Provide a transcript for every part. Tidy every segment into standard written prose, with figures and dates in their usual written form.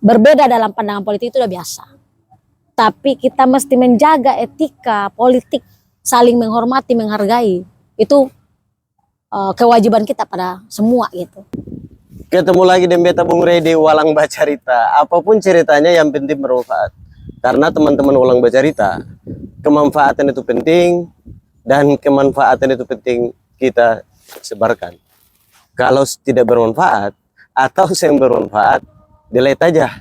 berbeda dalam pandangan politik itu udah biasa. Tapi kita mesti menjaga etika politik, saling menghormati, menghargai. Itu kewajiban kita pada semua gitu. Ketemu lagi dengan beta Bung Rey di Walang Bacarita. Apapun ceritanya yang penting bermanfaat. Karena teman-teman Walang Bacarita, kemanfaatan itu penting dan kemanfaatan itu penting kita sebarkan. Kalau tidak bermanfaat atau yang bermanfaat, delete aja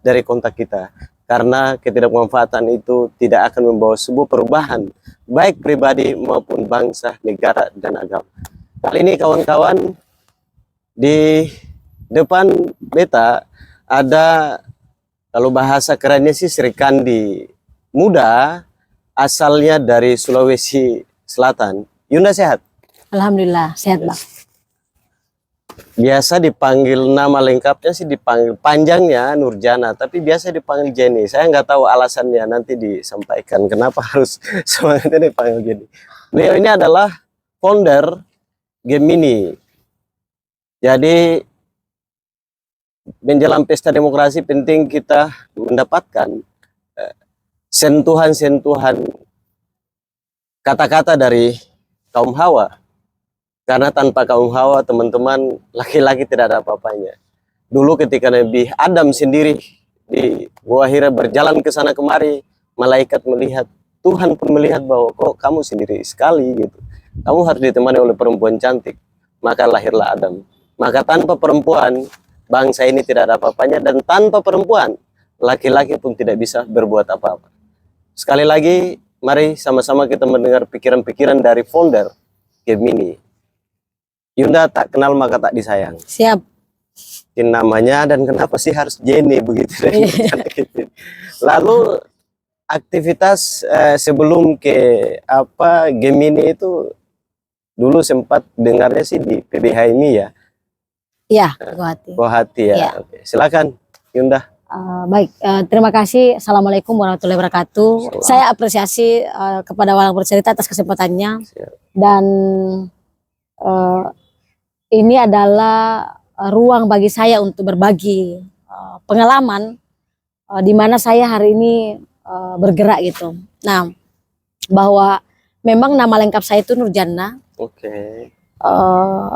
dari kontak kita. Karena ketidakmanfaatan itu tidak akan membawa sebuah perubahan, baik pribadi maupun bangsa, negara, dan agama. Kali ini kawan-kawan, di depan beta ada, kalau bahasa kerennya sih, Sri Kandi muda, asalnya dari Sulawesi Selatan. Yunda sehat? Alhamdulillah sehat Bang. Biasa dipanggil nama lengkapnya sih, dipanggil panjangnya Nurjana, tapi biasa dipanggil Jenny. Saya nggak tahu alasannya, nanti disampaikan kenapa harus semuanya dipanggil Jenny. Beliau ini adalah founder Gemini. Jadi menjelang pesta demokrasi penting kita mendapatkan sentuhan-sentuhan kata-kata dari kaum Hawa. Karena tanpa kaum Hawa, teman-teman, laki-laki tidak ada apa-apanya. Dulu ketika Nabi Adam sendiri di Gua Hira berjalan ke sana kemari, malaikat melihat, Tuhan pun melihat bahwa kok kamu sendiri sekali gitu. Kamu harus ditemani oleh perempuan cantik. Maka lahirlah Adam. Maka tanpa perempuan, bangsa ini tidak ada apa-apanya. Dan tanpa perempuan, laki-laki pun tidak bisa berbuat apa-apa. Sekali lagi, mari sama-sama kita mendengar pikiran-pikiran dari founder Gemini. Yunda tak kenal maka tak disayang. Siap. Namanya dan kenapa sih harus Jenny begitu. Lalu aktivitas sebelum ke Gemini itu dulu sempat dengarnya sih di PBHMI ya. Iya, Gohati. Gohati ya. Ya. Oke. Silakan Yunda. Baik, terima kasih. Assalamualaikum warahmatullahi wabarakatuh. Saya apresiasi kepada Walang Bercerita atas kesempatannya. Siap. Dan ini adalah ruang bagi saya untuk berbagi pengalaman di mana saya hari ini bergerak gitu. Nah, bahwa memang nama lengkap saya itu Nurjana. Oke.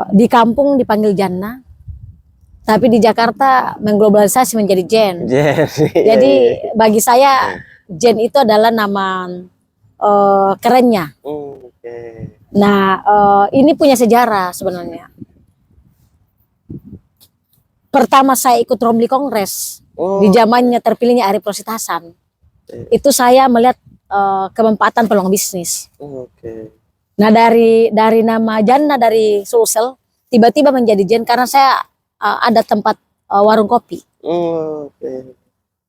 Di kampung dipanggil Jana, tapi di Jakarta mengglobalisasi menjadi Jen. Jadi bagi saya Jen itu adalah nama kerennya. Oke. Nah, ini punya sejarah sebenarnya. Pertama saya ikut Romli Kongres di zamannya terpilihnya Arief Rosyid Hasan. Itu saya melihat kemanfaatan peluang bisnis. Oke. Nah, dari nama Jana dari Sulsel tiba-tiba menjadi Jen karena saya ada tempat warung kopi. Oke.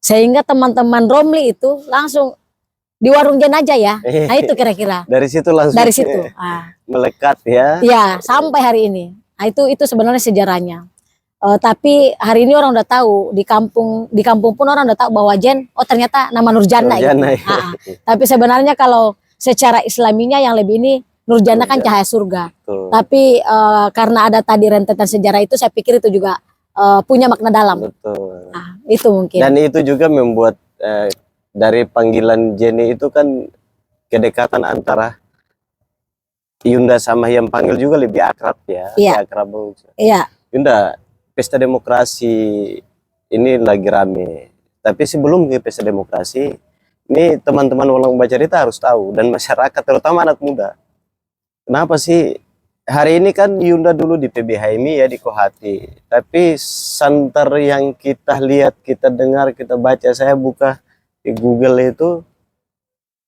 Sehingga teman-teman Romli itu langsung di warung Jen aja ya. Nah, itu kira-kira. Dari situ langsung. Dari situ. Melekat ya. Ya, sampai hari ini. Nah, itu sebenarnya sejarahnya. Tapi hari ini orang udah tahu di kampung pun orang udah tahu bahwa Jen, oh ternyata nama Nurjana gitu. Tapi sebenarnya kalau secara Islaminya yang lebih ini Nurjana kan cahaya surga. Tapi karena ada tadi rentetan sejarah itu, saya pikir itu juga punya makna dalam. Betul. Nah, itu mungkin. Dan itu juga membuat dari panggilan Jenny itu kan kedekatan antara Yunda sama yang panggil juga lebih akrab ya. Iya. Akrab. Iya. Yunda, pesta demokrasi ini lagi rame. Tapi sebelum ke pesta demokrasi, ini teman-teman Walang Bacarita harus tahu, dan masyarakat terutama anak muda. Kenapa sih hari ini kan Yunda dulu di PBHMI ya, di Gohati. Tapi santer yang kita lihat, kita dengar, kita baca, saya buka di Google itu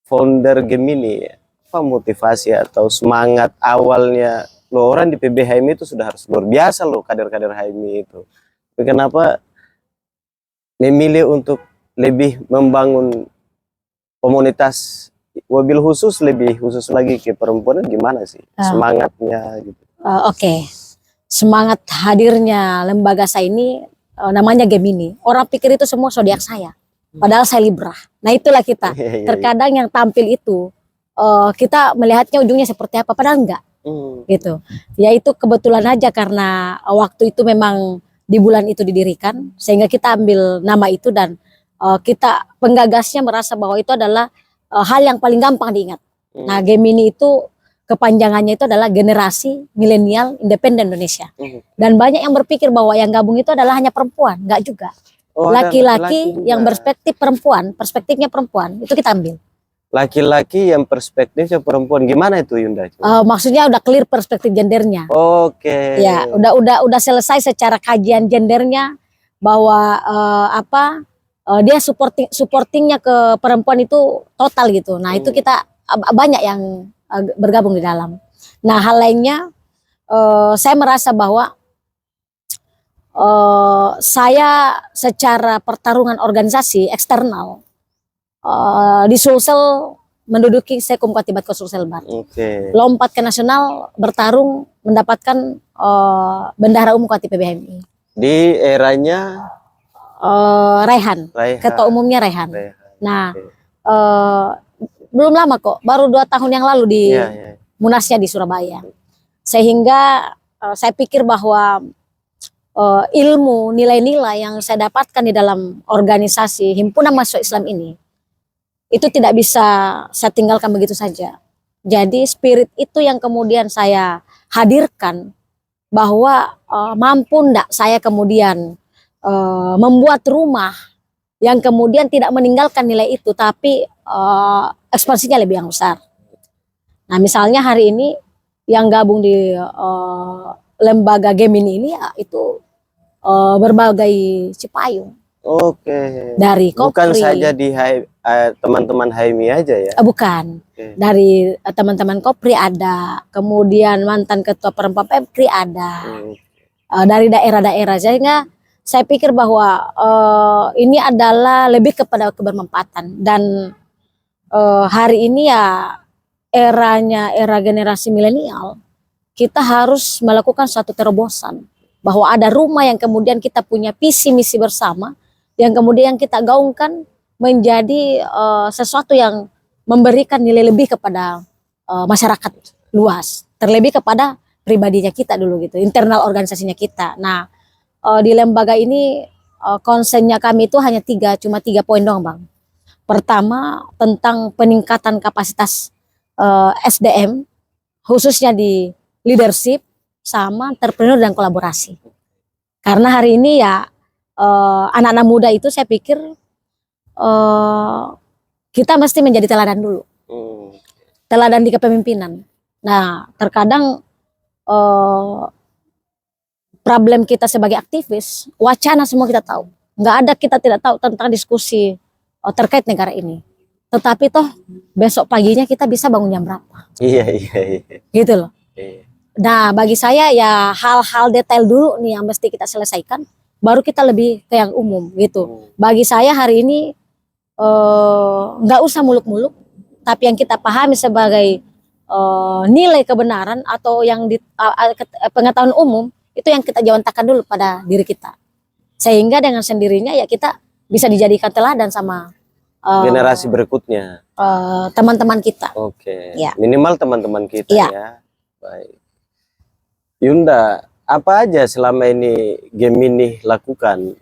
founder Gemini. Apa motivasi atau semangat awalnya? Loh, orang di PBHMI itu sudah harus luar biasa loh, kader-kader HMI itu. Tapi kenapa memilih untuk lebih membangun komunitas, wabil khusus, lebih khusus lagi ke perempuan, gimana sih semangatnya gitu? Oke. Semangat hadirnya lembaga saya ini namanya Gemini. Orang pikir itu semua zodiak saya. Padahal saya Libra. Nah, itulah kita. Terkadang yang tampil itu kita melihatnya ujungnya seperti apa, padahal enggak. Gitu. Ya itu kebetulan aja karena waktu itu memang di bulan itu didirikan, sehingga kita ambil nama itu dan kita penggagasnya merasa bahwa itu adalah hal yang paling gampang diingat. Nah, Gemini itu kepanjangannya itu adalah Generasi Milenial Independen Indonesia. Dan banyak yang berpikir bahwa yang gabung itu adalah hanya perempuan, enggak juga. Laki-laki yang perspektifnya perempuan, itu kita ambil. Laki-laki yang perspektifnya perempuan, gimana itu Yunda? Maksudnya udah clear perspektif gendernya. Oke. Ya, udah selesai secara kajian gendernya bahwa dia supportingnya ke perempuan itu total gitu. Nah, itu kita banyak yang bergabung di dalam. Nah, hal lainnya saya merasa bahwa saya secara pertarungan organisasi eksternal di Sulsel menduduki Sekum Katibat Sulsel Bar. Lompat ke nasional, bertarung mendapatkan bendahara umum Kati PBMI. Di eranya Raihan, ketua umumnya Raihan. Nah, belum lama kok, baru 2 tahun yang lalu di Munasnya di Surabaya. Sehingga saya pikir bahwa ilmu, nilai-nilai yang saya dapatkan di dalam organisasi Himpunan Mahasiswa Islam ini, itu tidak bisa saya tinggalkan begitu saja. Jadi spirit itu yang kemudian saya hadirkan, bahwa mampu ndak saya kemudian membuat rumah yang kemudian tidak meninggalkan nilai itu, tapi ekspansinya lebih yang besar. Nah, misalnya hari ini yang gabung di lembaga Gemini ini ya itu berbagai cipayung. Dari Kopri. Bukan saja di teman-teman HMI aja ya? Bukan. Dari teman-teman Kopri ada, kemudian mantan ketua perempuan Pemkri ada, dari daerah-daerah. Sehingga saya pikir bahwa ini adalah lebih kepada kebermanfaatan. Dan hari ini ya era generasi milenial, kita harus melakukan suatu terobosan. Bahwa ada rumah yang kemudian kita punya visi misi bersama, yang kemudian kita gaungkan menjadi sesuatu yang memberikan nilai lebih kepada masyarakat luas, terlebih kepada pribadinya kita dulu gitu, internal organisasinya kita. Nah, di lembaga ini konsennya kami itu hanya cuma tiga poin doang, Bang. Pertama, tentang peningkatan kapasitas SDM, khususnya di leadership sama entrepreneur dan kolaborasi. Karena hari ini ya anak-anak muda itu saya pikir kita mesti menjadi teladan dulu. Teladan di kepemimpinan. Nah, terkadang problem kita sebagai aktivis, wacana semua kita tahu. Nggak ada kita tidak tahu tentang diskusi terkait negara ini. Tetapi toh besok paginya kita bisa bangun jam berapa? Iya. Gitu loh. Nah, bagi saya ya hal-hal detail dulu nih yang mesti kita selesaikan, baru kita lebih ke yang umum gitu. Bagi saya hari ini nggak usah muluk-muluk, tapi yang kita pahami sebagai nilai kebenaran atau yang pengetahuan umum itu yang kita jawantahkan dulu pada diri kita, sehingga dengan sendirinya ya kita bisa dijadikan teladan sama generasi berikutnya, teman-teman kita. Ya. Minimal teman-teman kita ya. Baik. Yunda, apa aja selama ini Gemini lakukan?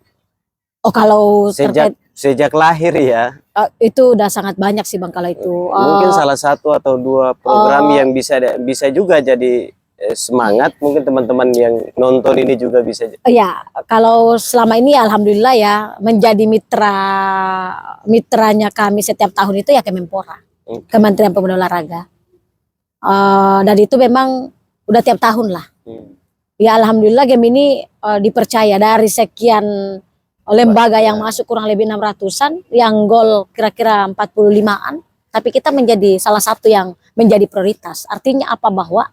Kalau sejak lahir ya? Itu udah sangat banyak sih, Bang, kalau itu. Mungkin salah satu atau dua program yang bisa juga jadi semangat, mungkin teman-teman yang nonton ini juga bisa. Ya, kalau selama ini alhamdulillah ya menjadi mitranya kami setiap tahun itu ya Kemenpora, Kementerian Pemuda Olahraga. Dan itu memang udah tiap tahun lah. Ya alhamdulillah Gemini dipercaya dari sekian lembaga yang masuk kurang lebih 600-an, yang gol kira-kira 45-an, tapi kita menjadi salah satu yang menjadi prioritas. Artinya apa? Bahwa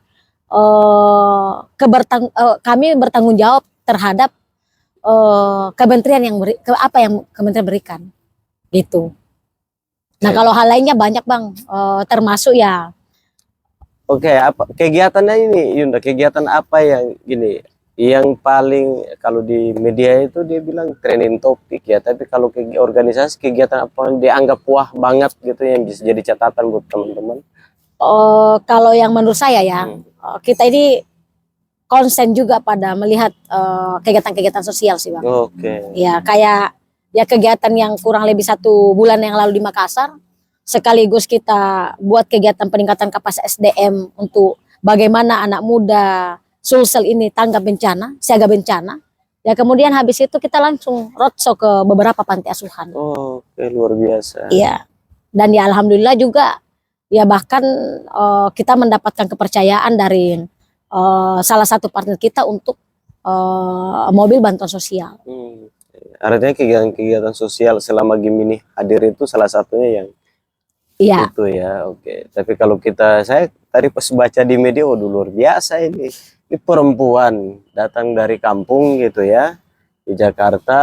kami bertanggung jawab terhadap kementerian apa yang kementerian berikan gitu. Nah, kalau hal lainnya banyak, Bang, termasuk ya. Apa kegiatannya ini, Yunda? Kegiatan apa yang gini, yang paling kalau di media itu dia bilang trending topik ya, tapi kalau organisasi kegiatan apa yang dianggap wah banget gitu yang bisa jadi catatan buat teman-teman? Kalau yang menurut saya ya, kita ini konsen juga pada melihat kegiatan-kegiatan sosial sih Bang. Oke. Ya kayak ya kegiatan yang kurang lebih 1 bulan yang lalu di Makassar, sekaligus kita buat kegiatan peningkatan kapasitas SDM untuk bagaimana anak muda Sulsel ini tanggap bencana, siaga bencana. Ya kemudian habis itu kita langsung roadshow ke beberapa panti asuhan. Oke, luar biasa. Iya. Dan ya alhamdulillah juga ya bahkan kita mendapatkan kepercayaan dari salah satu partner kita untuk mobil bantuan sosial. Artinya kegiatan-kegiatan sosial selama Gemini hadir itu salah satunya yang Iya. itu ya. Oke. Tapi kalau saya tadi pas baca di media, waduh luar biasa ini. Ini perempuan datang dari kampung gitu ya, di Jakarta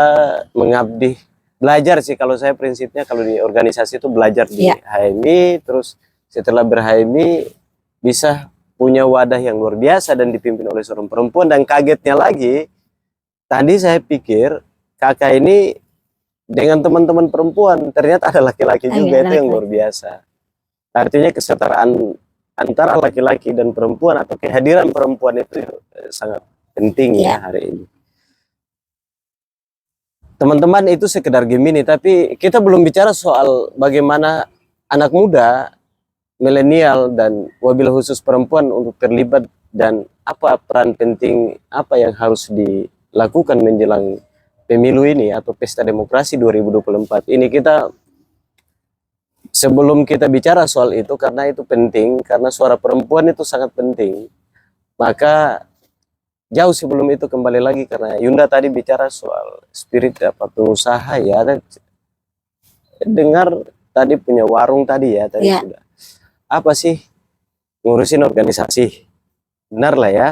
mengabdi, belajar sih kalau saya prinsipnya kalau di organisasi itu belajar di HMI, terus setelah ber-HMI bisa punya wadah yang luar biasa dan dipimpin oleh seorang perempuan. Dan kagetnya lagi, tadi saya pikir kakak ini dengan teman-teman perempuan, ternyata ada laki-laki juga, itu yang luar biasa. Artinya kesetaraan antara laki-laki dan perempuan atau kehadiran perempuan itu sangat penting ya hari ini. Teman-teman, itu sekedar Gemini, tapi kita belum bicara soal bagaimana anak muda, milenial dan wabil khusus perempuan untuk terlibat dan apa peran penting apa yang harus dilakukan menjelang pemilu ini atau pesta demokrasi 2024 ini. Kita sebelum kita bicara soal itu, karena itu penting, karena suara perempuan itu sangat penting, maka jauh sebelum itu kembali lagi, karena Yunda tadi bicara soal spirit pengusaha ya, dan dengar tadi punya warung tadi ya, tadi sudah apa sih ngurusin organisasi, benar lah ya,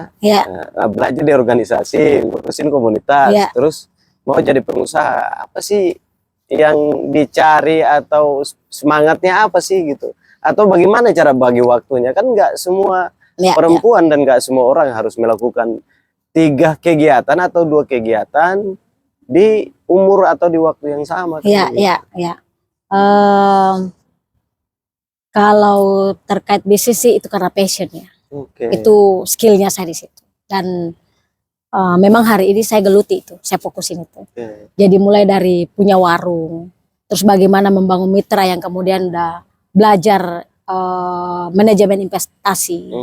nah, belajar di organisasi, ngurusin komunitas, terus mau jadi pengusaha, apa sih yang dicari atau semangatnya apa sih gitu, atau bagaimana cara bagi waktunya, kan nggak semua perempuan dan nggak semua orang harus melakukan 3 kegiatan atau 2 kegiatan di umur atau di waktu yang sama. Kalau terkait bisnis sih itu karena passion ya, itu skillnya saya di situ, dan memang hari ini saya geluti itu, saya fokusin itu. Jadi mulai dari punya warung, terus bagaimana membangun mitra yang kemudian udah belajar manajemen investasi.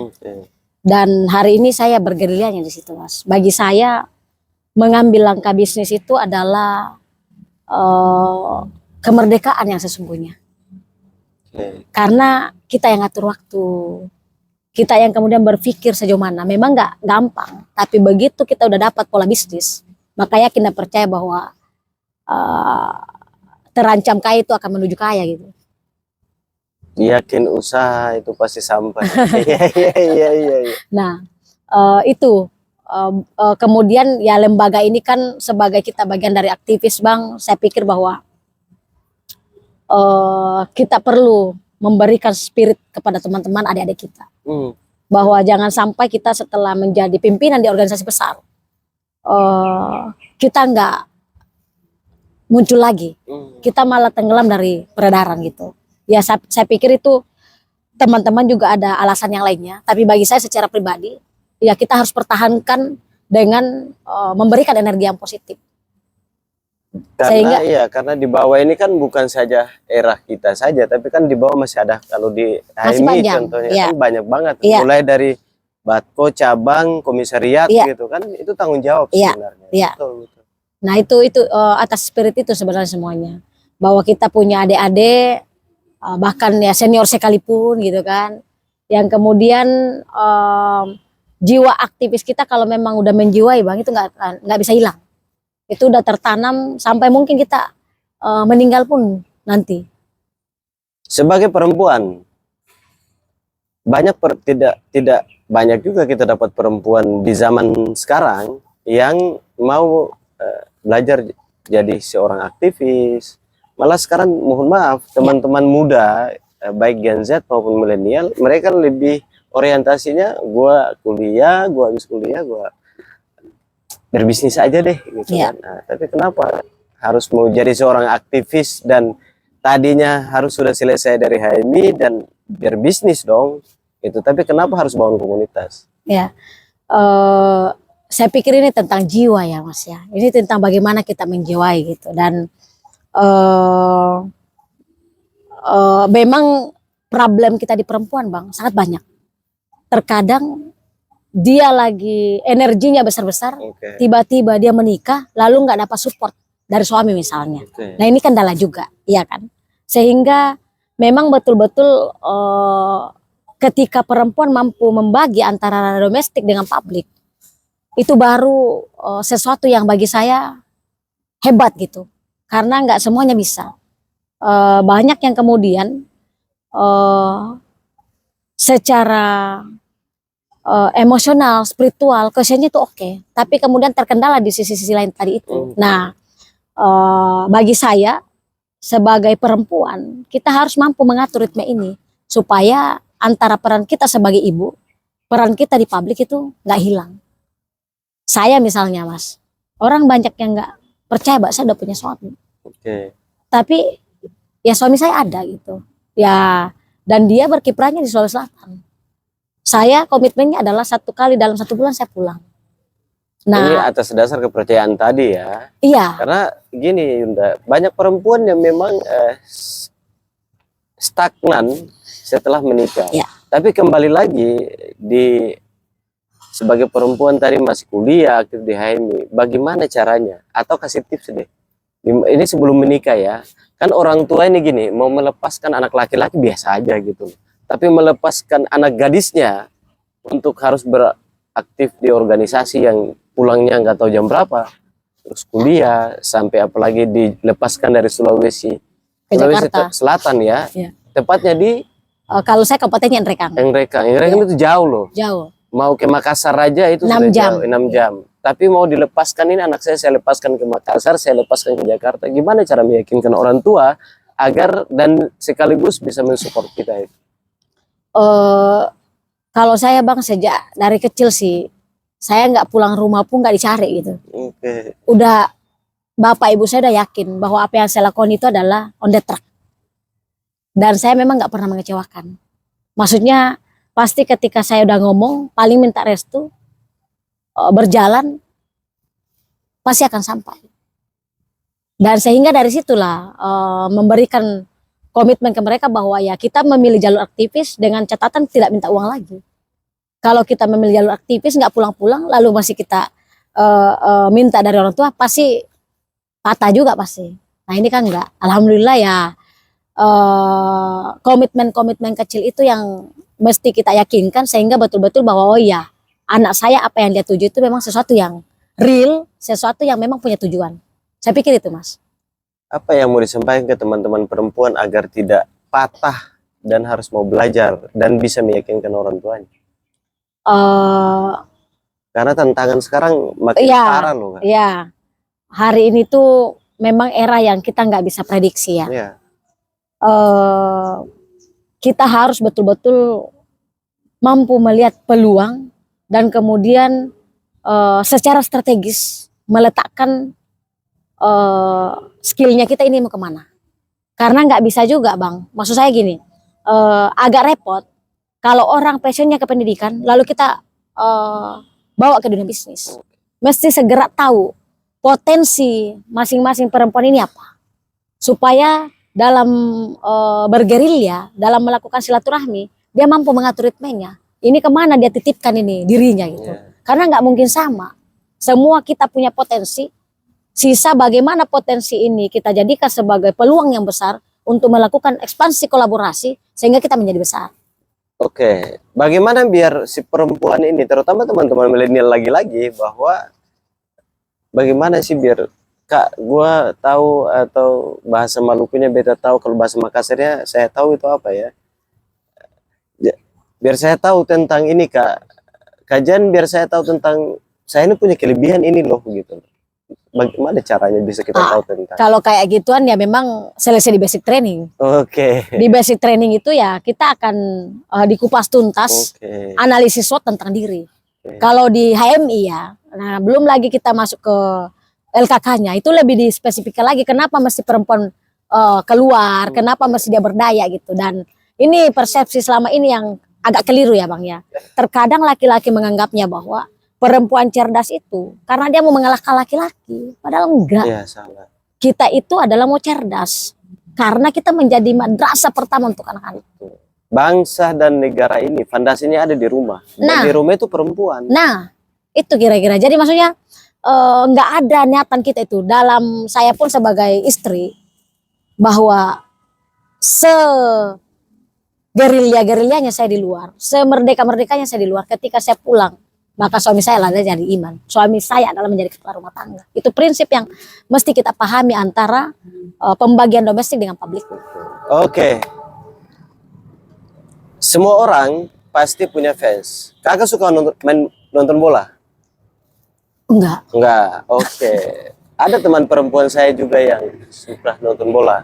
Dan hari ini saya bergerilyanya di situ Mas. Bagi saya mengambil langkah bisnis itu adalah kemerdekaan yang sesungguhnya. Karena kita yang ngatur waktu, kita yang kemudian berpikir sejauh mana. Memang nggak gampang, tapi begitu kita udah dapat pola bisnis, maka yakin dan percaya bahwa terancam kaya itu akan menuju kaya gitu. Yakin usaha itu pasti sampai. Iya. Nah itu kemudian ya lembaga ini kan sebagai kita bagian dari aktivis Bang, saya pikir bahwa kita perlu memberikan spirit kepada teman-teman adik-adik kita, bahwa jangan sampai kita setelah menjadi pimpinan di organisasi besar kita nggak muncul lagi, kita malah tenggelam dari peredaran gitu. Ya saya pikir itu teman-teman juga ada alasan yang lainnya, tapi bagi saya secara pribadi ya kita harus pertahankan dengan memberikan energi yang positif. Karena karena di bawah ini kan bukan saja era kita saja, tapi kan di bawah masih ada, kalau di HMI contohnya kan banyak banget, mulai dari Batko, cabang, komisariat gitu kan, itu tanggung jawab sebenarnya. Betul. Nah itu atas spirit itu sebenarnya semuanya, bahwa kita punya adik-adik, bahkan ya senior sekalipun gitu kan, yang kemudian jiwa aktivis kita kalau memang udah menjiwai Bang, itu nggak bisa hilang. Itu udah tertanam sampai mungkin kita meninggal pun nanti. Sebagai perempuan, tidak banyak juga kita dapat perempuan di zaman sekarang yang mau belajar jadi seorang aktivis. Malah sekarang mohon maaf, teman-teman muda baik Gen Z maupun milenial, mereka lebih orientasinya gua habis kuliah gua berbisnis aja deh gitu kan. Nah, tapi kenapa harus mau jadi seorang aktivis dan tadinya harus sudah selesai dari HMI dan berbisnis dong gitu, tapi kenapa harus bangun komunitas? Ya, eh, saya pikir ini tentang jiwa ya Mas ya. Ini tentang bagaimana kita menjiwai gitu. Dan eh, memang problem kita di perempuan Bang sangat banyak. Terkadang dia lagi energinya besar-besar, tiba-tiba dia menikah lalu nggak dapat support dari suami misalnya. Nah ini kendala juga, iya kan? Sehingga memang betul-betul ketika perempuan mampu membagi antara domestik dengan publik, itu baru sesuatu yang bagi saya hebat gitu. Karena nggak semuanya bisa. Banyak yang kemudian secara emosional, spiritual, kesennya itu oke, tapi kemudian terkendala di sisi-sisi lain tadi itu. Nah, bagi saya sebagai perempuan, kita harus mampu mengatur ritme ini supaya antara peran kita sebagai ibu, peran kita di publik itu nggak hilang. Saya misalnya Mas, orang banyak yang nggak percaya bahwa saya udah punya suami. Tapi ya suami saya ada gitu. Ya, dan dia berkiprahnya di Sulawesi Selatan. Saya komitmennya adalah 1 kali dalam 1 bulan saya pulang. Nah, ini atas dasar kepercayaan tadi ya. Iya. Karena gini Yunda, banyak perempuan yang memang stagnan setelah menikah. Iya. Tapi kembali lagi sebagai perempuan tadi masih kuliah, aktif di HMI, bagaimana caranya? Atau kasih tips deh. Ini sebelum menikah ya. Kan orang tua ini gini, mau melepaskan anak laki-laki biasa aja gitu. Tapi melepaskan anak gadisnya untuk harus beraktif di organisasi yang pulangnya nggak tahu jam berapa, terus kuliah sampai apalagi dilepaskan dari Sulawesi Selatan ya, tepatnya di kalau saya kabupatennya Enrekang. Enrekang itu jauh loh. Jauh. Mau ke Makassar aja itu 6 jam. Jauh, 6 jam. Tapi mau dilepaskan ini anak saya lepaskan ke Makassar, saya lepaskan ke Jakarta. Gimana cara meyakinkan orang tua agar dan sekaligus bisa mensupport kita itu? Kalau saya Bang sejak dari kecil sih, saya nggak pulang rumah pun nggak dicari gitu. Udah bapak ibu saya udah yakin bahwa apa yang saya lakukan itu adalah on the track. Dan saya memang nggak pernah mengecewakan. Maksudnya pasti ketika saya udah ngomong, paling minta restu, berjalan, pasti akan sampai. Dan sehingga dari situlah memberikan komitmen ke mereka bahwa ya kita memilih jalur aktivis dengan catatan tidak minta uang lagi. Kalau kita memilih jalur aktivis nggak pulang-pulang lalu masih kita minta dari orang tua, pasti patah juga pasti. Nah ini kan enggak. Alhamdulillah ya komitmen-komitmen kecil itu yang mesti kita yakinkan sehingga betul-betul bahwa oh ya anak saya apa yang dia tuju itu memang sesuatu yang real, sesuatu yang memang punya tujuan. Saya pikir itu Mas. Apa yang mau disampaikan ke teman-teman perempuan agar tidak patah dan harus mau belajar dan bisa meyakinkan orang tuanya? Karena tantangan sekarang makin parah loh. Iya, hari ini tuh memang era yang kita nggak bisa prediksi ya. Iya. Kita harus betul-betul mampu melihat peluang dan kemudian secara strategis meletakkan skillnya kita ini mau kemana. Karena nggak bisa juga Bang, maksud saya gini, agak repot kalau orang passionnya ke pendidikan lalu kita bawa ke dunia bisnis. Mesti segera tahu potensi masing-masing perempuan ini apa, supaya dalam bergerilya, dalam melakukan silaturahmi dia mampu mengatur ritmenya. Ini kemana dia titipkan ini dirinya gitu. Karena nggak mungkin sama. Semua kita punya potensi. Sisa bagaimana potensi ini kita jadikan sebagai peluang yang besar untuk melakukan ekspansi kolaborasi sehingga kita menjadi besar. Oke, bagaimana biar si perempuan ini, terutama teman-teman milenial lagi-lagi, bahwa bagaimana sih biar Kak, gua tahu atau bahasa Malukunya beta tahu, kalau bahasa Makassarnya saya tahu itu apa ya? Biar saya tahu tentang ini Kak, kajian biar saya tahu tentang saya ini punya kelebihan ini loh gitu. Bagaimana caranya bisa kita tahu tentang? Kalau kayak gituan ya memang selesai di basic training. Di basic training itu ya kita akan dikupas tuntas analisis SWOT tentang diri. Kalau di HMI ya, nah belum lagi kita masuk ke LKK-nya itu lebih dispesifikkan lagi kenapa mesti perempuan keluar, kenapa mesti dia berdaya gitu. Dan ini persepsi selama ini yang agak keliru ya Bang ya. Terkadang laki-laki menganggapnya bahwa perempuan cerdas itu karena dia mau mengalahkan laki-laki, padahal enggak. Iya, salah. Kita itu adalah mau cerdas karena kita menjadi madrasah pertama untuk anak-anak. Bangsa dan negara ini fondasinya ada di rumah. Dan Nah. di rumah itu perempuan. Nah, itu kira-kira. Jadi maksudnya nggak ada niatan kita itu dalam, saya pun sebagai istri, bahwa gerilya-gerilyanya saya di luar, semerdeka-merdekanya saya di luar. Ketika saya pulang, maka suami saya adalah jadi iman. Suami saya adalah menjadi kepala rumah tangga. Itu prinsip yang mesti kita pahami antara pembagian domestik dengan publik. Oke. Semua orang pasti punya fans. Kakak suka nonton bola? Enggak. Enggak. Oke. Ada teman perempuan saya juga yang suka nonton bola.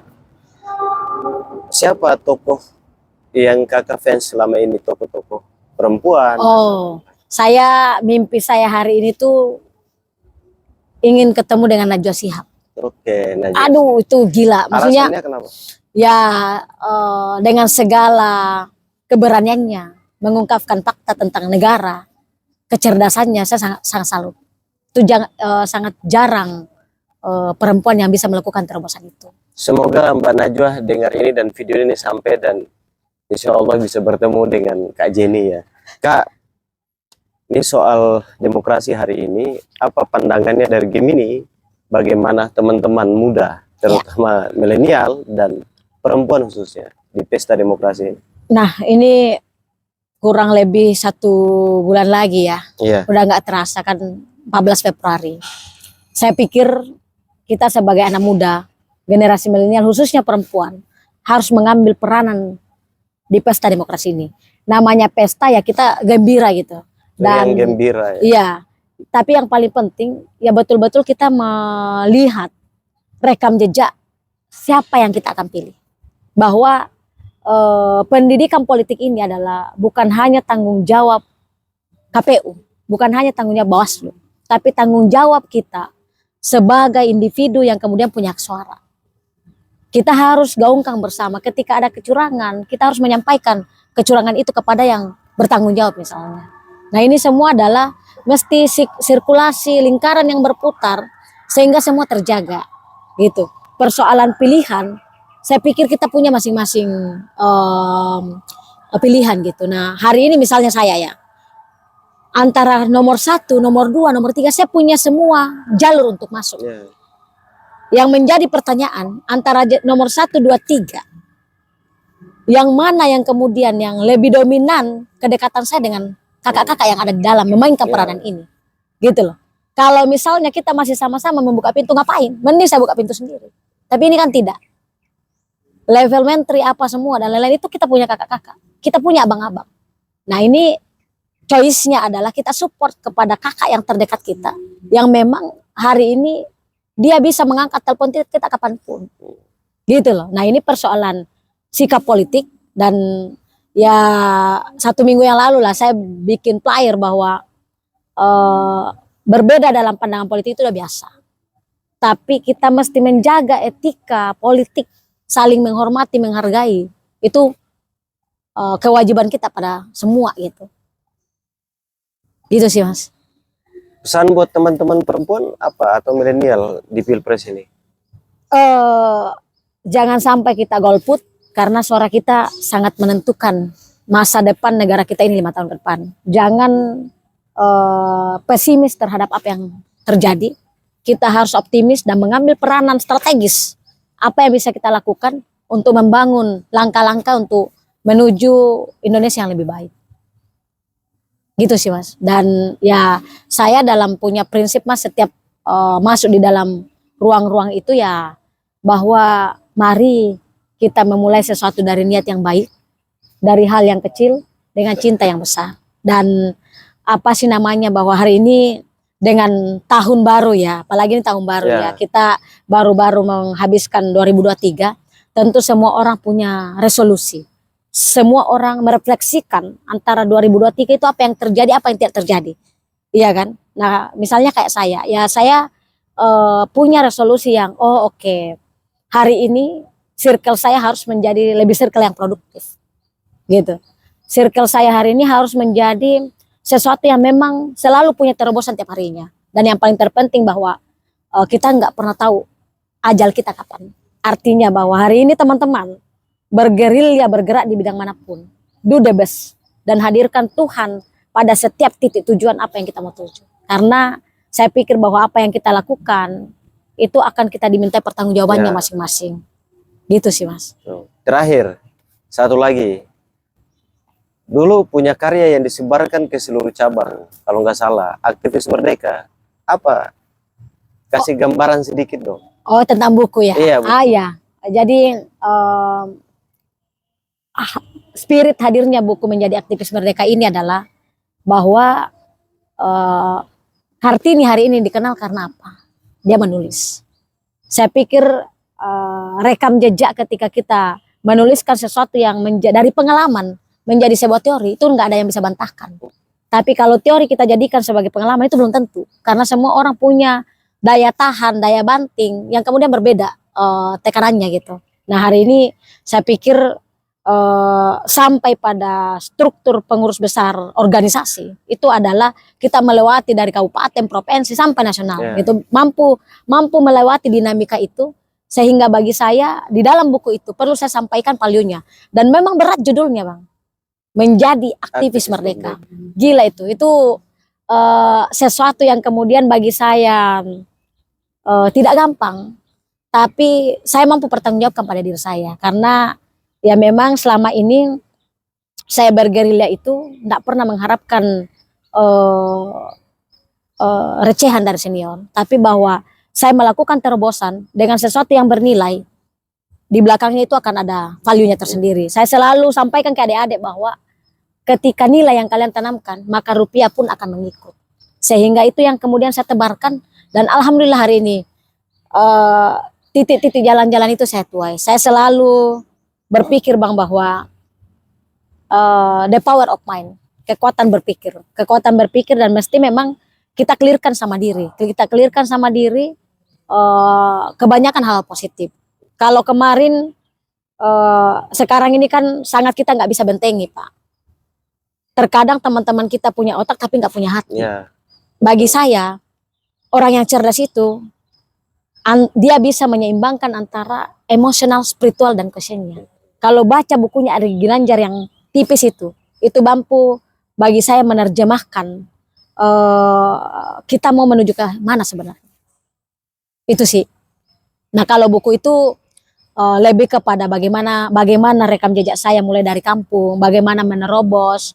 Siapa tokoh yang kakak fans selama ini, tokoh-tokoh perempuan? Oh, mimpi saya hari ini tuh ingin ketemu dengan Najwa Shihab. Oke, Najwa. Aduh, itu gila. Maksudnya, alasannya kenapa? ya dengan segala keberaniannya mengungkapkan fakta tentang negara, kecerdasannya, saya sangat salut. Itu sangat jarang perempuan yang bisa melakukan terobosan itu. Semoga Mbak Najwa dengar ini dan video ini sampai, dan insya Allah bisa bertemu dengan Kak Jenny ya. Kak, ini soal demokrasi hari ini, apa pandangannya dari game ini? Bagaimana teman-teman muda, terutama milenial dan perempuan khususnya di pesta demokrasi ini? Nah, ini kurang lebih 1 bulan lagi ya. Iya. Udah nggak terasa kan 14 Februari. Saya pikir kita sebagai anak muda, generasi milenial khususnya perempuan, harus mengambil peranan di pesta demokrasi ini. Namanya pesta ya kita gembira gitu. Dan yang gembira ya. Iya. Tapi yang paling penting ya betul-betul kita melihat rekam jejak siapa yang kita akan pilih. Bahwa pendidikan politik ini adalah bukan hanya tanggung jawab KPU, bukan hanya tanggung jawab Bawaslu, tapi tanggung jawab kita sebagai individu yang kemudian punya hak suara. Kita harus gaungkan bersama. Ketika ada kecurangan, kita harus menyampaikan kecurangan itu kepada yang bertanggung jawab misalnya. Nah, ini semua adalah mesti sirkulasi lingkaran yang berputar sehingga semua terjaga gitu. Persoalan pilihan, saya pikir kita punya masing-masing pilihan gitu. Nah, hari ini misalnya saya ya, antara nomor 1, nomor 2, nomor 3, saya punya semua jalur untuk masuk. Yeah. Yang menjadi pertanyaan antara nomor 1, 2, 3, yang mana yang kemudian yang lebih dominan kedekatan saya dengan kakak-kakak yang ada di dalam memainkan peranan ini, gitu loh. Kalau misalnya kita masih sama-sama membuka pintu, ngapain? Mending saya buka pintu sendiri. Tapi ini kan tidak. Level menteri apa semua dan lain-lain itu kita punya kakak-kakak, kita punya abang-abang. Nah, ini choice-nya adalah kita support kepada kakak yang terdekat kita, yang memang hari ini dia bisa mengangkat telepon kita kapanpun, gitu loh. Nah, ini persoalan sikap politik. Dan ya 1 minggu yang lalu lah saya bikin flyer bahwa berbeda dalam pandangan politik itu udah biasa, tapi kita mesti menjaga etika politik, saling menghormati, menghargai, itu kewajiban kita pada semua gitu. Gitu sih Mas. Pesan buat teman-teman perempuan apa atau milenial di Pilpres ini? Jangan sampai kita golput, karena suara kita sangat menentukan masa depan negara kita ini 5 tahun ke depan. Jangan pesimis terhadap apa yang terjadi. Kita harus optimis dan mengambil peranan strategis. Apa yang bisa kita lakukan untuk membangun langkah-langkah untuk menuju Indonesia yang lebih baik. Gitu sih Mas. Dan ya saya dalam punya prinsip Mas, setiap masuk di dalam ruang-ruang itu ya, bahwa mari kita memulai sesuatu dari niat yang baik, dari hal yang kecil dengan cinta yang besar. Dan apa sih namanya, bahwa hari ini dengan tahun baru ya, apalagi ini tahun baru ya, kita baru-baru menghabiskan 2023, tentu semua orang punya resolusi. Semua orang merefleksikan antara 2023 itu apa yang terjadi, apa yang tidak terjadi. Iya kan? Nah, misalnya kayak saya, ya saya punya resolusi yang oke, hari ini circle saya harus menjadi lebih circle yang produktif. Gitu. Circle saya hari ini harus menjadi sesuatu yang memang selalu punya terobosan tiap harinya. Dan yang paling terpenting bahwa kita nggak pernah tahu ajal kita kapan. Artinya bahwa hari ini teman-teman bergerilya, bergerak di bidang manapun, do the best dan hadirkan Tuhan pada setiap titik tujuan apa yang kita mau tuju. Karena saya pikir bahwa apa yang kita lakukan itu akan kita diminta pertanggungjawabannya masing-masing. Gitu sih Mas. Terakhir, satu lagi. Dulu punya karya yang disebarkan ke seluruh cabang, kalau nggak salah, aktivis Merdeka. Apa? Kasih gambaran sedikit dong. Oh, tentang buku ya? Iya, buku. Ya. Jadi spirit hadirnya buku Menjadi Aktivis Merdeka ini adalah bahwa Kartini hari ini dikenal karena apa? Dia menulis. Saya pikir rekam jejak ketika kita menuliskan sesuatu yang dari pengalaman menjadi sebuah teori, itu nggak ada yang bisa bantahkan. Tapi kalau teori kita jadikan sebagai pengalaman itu belum tentu. Karena semua orang punya daya tahan, daya banting yang kemudian berbeda tekanannya gitu. Nah hari ini saya pikir sampai pada struktur pengurus besar organisasi itu adalah kita melewati dari kabupaten, provinsi sampai nasional. Itu mampu melewati dinamika itu, sehingga bagi saya di dalam buku itu perlu saya sampaikan valuenya. Dan memang berat judulnya Bang, Menjadi Aktivis Merdeka. Gila itu sesuatu yang kemudian bagi saya tidak gampang, tapi saya mampu bertanggung jawabkan pada diri saya. Karena ya memang selama ini saya bergerilya itu tidak pernah mengharapkan recehan dari senior, tapi bahwa saya melakukan terobosan dengan sesuatu yang bernilai, di belakangnya itu akan ada value-nya tersendiri. Saya selalu sampaikan ke adik-adik bahwa ketika nilai yang kalian tanamkan, maka rupiah pun akan mengikut. Sehingga itu yang kemudian saya tebarkan, dan alhamdulillah hari ini titik-titik jalan-jalan itu saya tuai. Saya selalu berpikir Bang bahwa the power of mind, kekuatan berpikir dan mesti memang kita clearkan sama diri. Kita clearkan sama diri kebanyakan hal positif. Kalau kemarin sekarang ini kan sangat kita nggak bisa bentengi Pak. Terkadang teman-teman kita punya otak tapi nggak punya hati. Bagi saya orang yang cerdas itu dia bisa menyeimbangkan antara emosional, spiritual dan kesennya. Kalau baca bukunya Ari Ginanjar yang tipis itu mampu bagi saya menerjemahkan kita mau menuju ke mana sebenarnya. Itu sih. Nah kalau buku itu lebih kepada bagaimana rekam jejak saya mulai dari kampung, bagaimana menerobos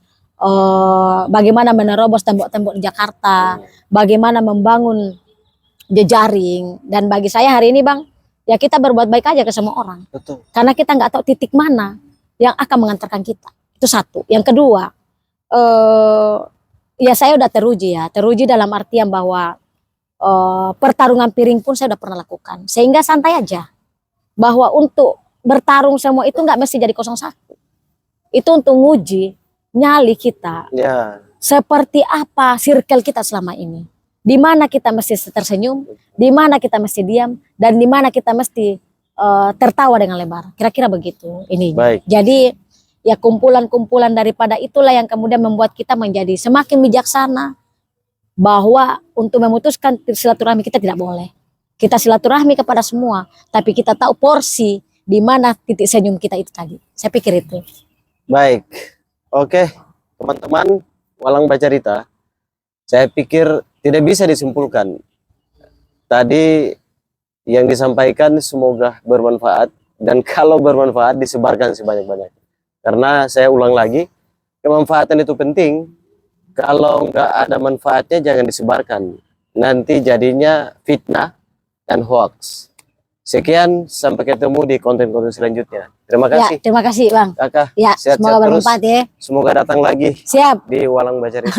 tembok-tembok di Jakarta, bagaimana membangun jejaring. Dan bagi saya hari ini Bang, ya kita berbuat baik aja ke semua orang. Betul. Karena kita nggak tahu titik mana yang akan mengantarkan kita. Itu satu. Yang kedua, ya saya udah teruji dalam artian bahwa pertarungan piring pun saya udah pernah lakukan. Sehingga santai aja. Bahwa untuk bertarung semua itu nggak mesti jadi 01. Itu untuk nguji nyali kita. Seperti apa circle kita selama ini. Di mana kita mesti tersenyum, di mana kita mesti diam, dan di mana kita mesti tertawa dengan lebar. Kira-kira begitu ini. Jadi ya kumpulan-kumpulan daripada itulah yang kemudian membuat kita menjadi semakin bijaksana, bahwa untuk memutuskan silaturahmi kita tidak boleh. Kita silaturahmi kepada semua, tapi kita tahu porsi di mana titik senyum kita itu tadi. Saya pikir itu. Baik, oke teman-teman Walang Bacarita, saya pikir tidak bisa disimpulkan. Tadi yang disampaikan semoga bermanfaat, dan kalau bermanfaat disebarkan sebanyak-banyak. Karena saya ulang lagi, kemanfaatan itu penting. Kalau nggak ada manfaatnya jangan disebarkan. Nanti jadinya fitnah dan hoax. Sekian, sampai ketemu di konten-konten selanjutnya. Terima kasih. Ya, terima kasih Bang. Kakak, ya, sehat-sehat semoga bermanfaat ya. Semoga datang lagi. Siap. Di Walang Bacarita.